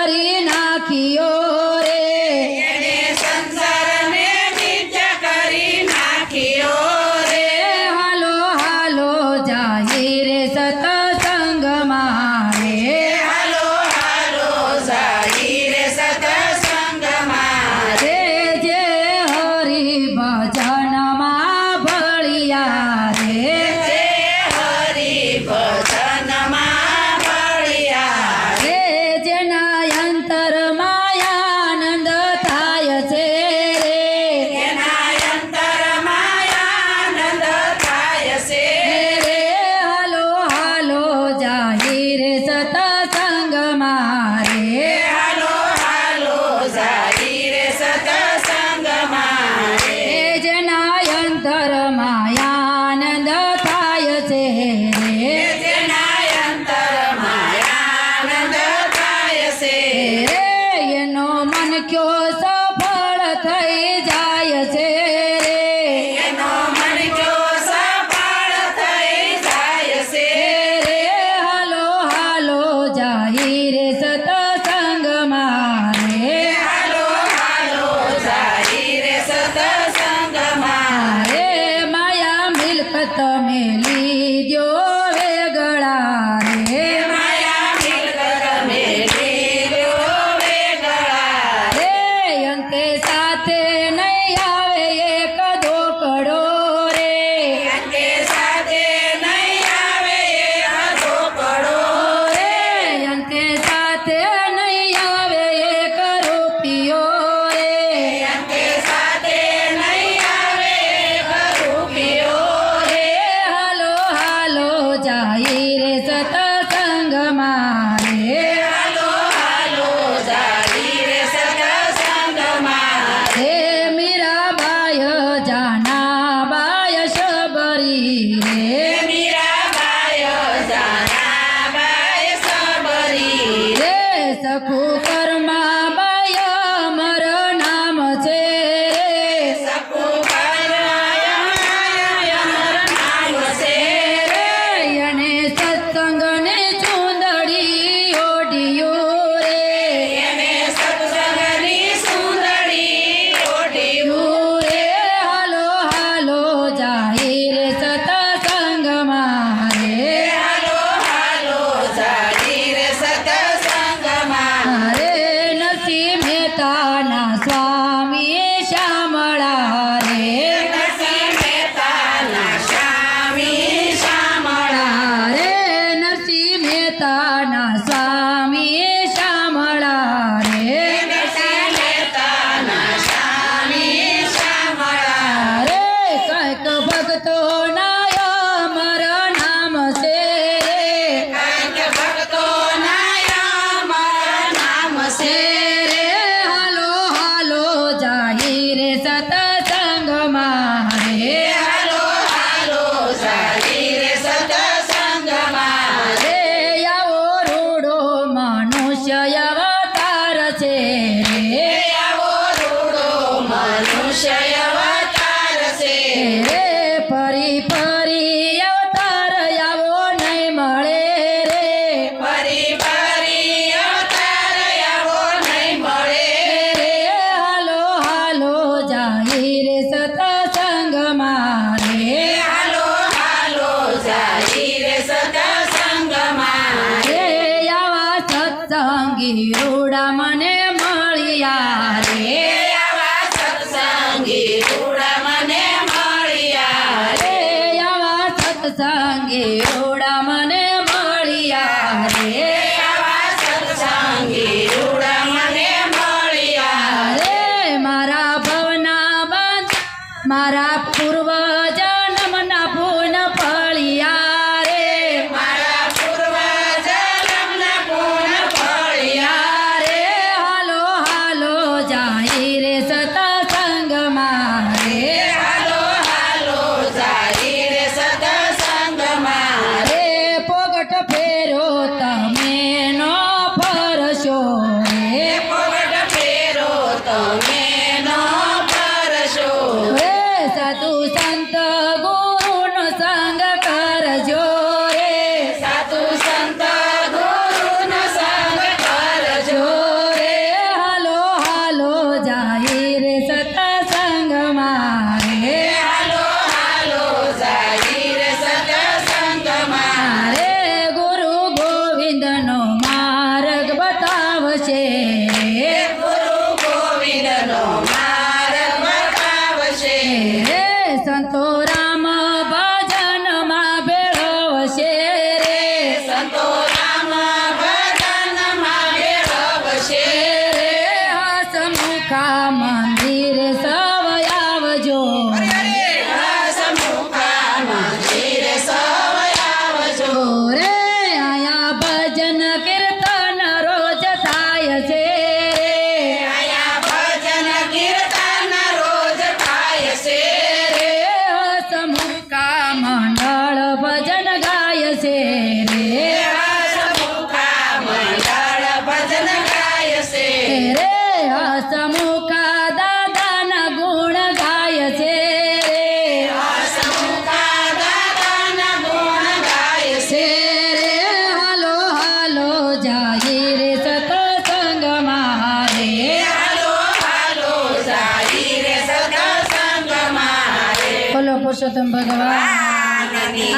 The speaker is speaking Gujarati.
કરી નાખ્યો રે એને સંસારને મિથ્યા કરી નાખ્યો રે હાલો હાલો જાહીર સત્સંગમાં રે હાલો હાલો જાહીર સત્સંગમાં રે જે હરિ ભજનમાં ભળિયા રે જે હરિ ભજનમાં ભળ્યા રે જેના અંતરમાં આનંદ થાય છે રે એના અંતરમાં આનંદ થાય છે રે હાલો હાલો જાહીર સત્સંગમાં રે હાલો હાલો જાહીર સત્સંગમાં રે જેના અંતરમાં આનંદ થાય છે રે જેના અંતરમાં આનંદ થાય છે રે એનો મન કયો સફળ થઈ જાય છે રે એનો મન જો સફળ થઈ જાય છે રે હાલો હાલો જાહીર સત્સંગમાં રે હાલો હાલો જાહીર સત્સંગમાં રે માયા મિલકત મેલી દ્યો વેગળા રે માયા મિલકત મેલી લો વેગળા રે અંતે સાથે નહીં આવે એક ધોકડો રે અંતે સાથે નહીં આવે એક ઝોપડો રે અંતે સાથે નહીં આવે એક રૂપિયો રે અંતે સાથે નહીં આવે એક રૂપિયો રે હાલો હાલો જાહીર સત્સંગમાં રે હાલો હાલો જાહીર સત્સંગમાં હે મીરાબાઈ જાનાબાઈ શબરી રે મીરાબાઈ જાનાબાઈ સબરી રે સખુ કર્માબાઈ અમર નામ છે રે સકુ અમર નામ છે રે એને સત્સંગને ચૂંદડી ઓઢિયું રે એને સત્સંગની સુંદરી ઓઢ્યું રે હાલો હાલો જાહીર સત્સંગમાં રે હાલો હાલો જાહીર સત્સંગમાં રે નરસિંહ મહેતાના સ્વામી શ્યામળા રે નરસિંહ મહેતાના સ્વામી શામળા રે નરસિંહ મહેતાના સ્વામી શ્યામળા રે નરસિંહ મહેતાના સ્વામી શામળા રે કંઈક ભક્તોના અમર નામ છે રે કંઈક ભક્તોના અમર નામ છે રે હાલો હાલો જાહીર સત્સંગમાં રે હાલો હાલો જાહીર સત્સંગમાં રે આવો રૂડો મનુષ્ય અવતાર છે રે આવો રૂડો મનુષ્ય અવતાર છે રે ફરી ફરી અવતાર આવો નહીં મળે રે ફરી ફરી અવતાર આવો નહીં મળે રે હાલો હાલો જાહીર સત્સંગમાં રે હાલો હાલો જાહીર સત્સંગમાં રે આવા સત્સંગી રૂડા મને મળ્યા રે આવા સત્સંગી રૂડા મને મળ્યા રે આવા સત્સંગી રૂડા મને મળ્યા રે આવા સત્સંગી રૂડા મને મળ્યા રે મારા ભવના બંધ મારા પૂર્વ જન્મના પૂન ફળિયા રે મારા પૂર્વ જન્મના પૂન ફળિયા રે હાલો હાલો જાહીર સત્સંગમાં રે હાલો હાલો જાહીર સત્સંગમાં રે પોગટ ફેરો તમે નો ફરશો રે પોગટ ફેરો તમે નો ફરશો રે સાધુ સંત ગુરુનો સંગ કરજો રે સાધુ સંત ગુરુનો સંગ કરજો રે ગુરુ ગોવિંદનો માર્ગ બતાવશે રે સંતો રામ ભજનમાં ભેળવશે રે સંતો રામ ભજનમાં મેળવશે રે હસમુખા મંદિર સવ આવજો હસમુખા મંદિર સૌ આવજો રે આયા ભજન કીર્તન રોજ થાય છે આયા ભજન કીર્તન રોજ થાય છે રે હસમુખા મંડળ ભજન ગાય છે રે હસમુખા મંડળ ભજન ગાય છે રે હસમુખા દાદાના ગુણ ગાય છે રે હસમુખા દાદાના ગુણ ગાય છે રે હાલો હાલો જાઈ રે સત્સંગમાં રે હાલો હાલો જાય રે સત્સંગમાં રે બોલો પુરુષોત્તમ ભગવાન આનંદી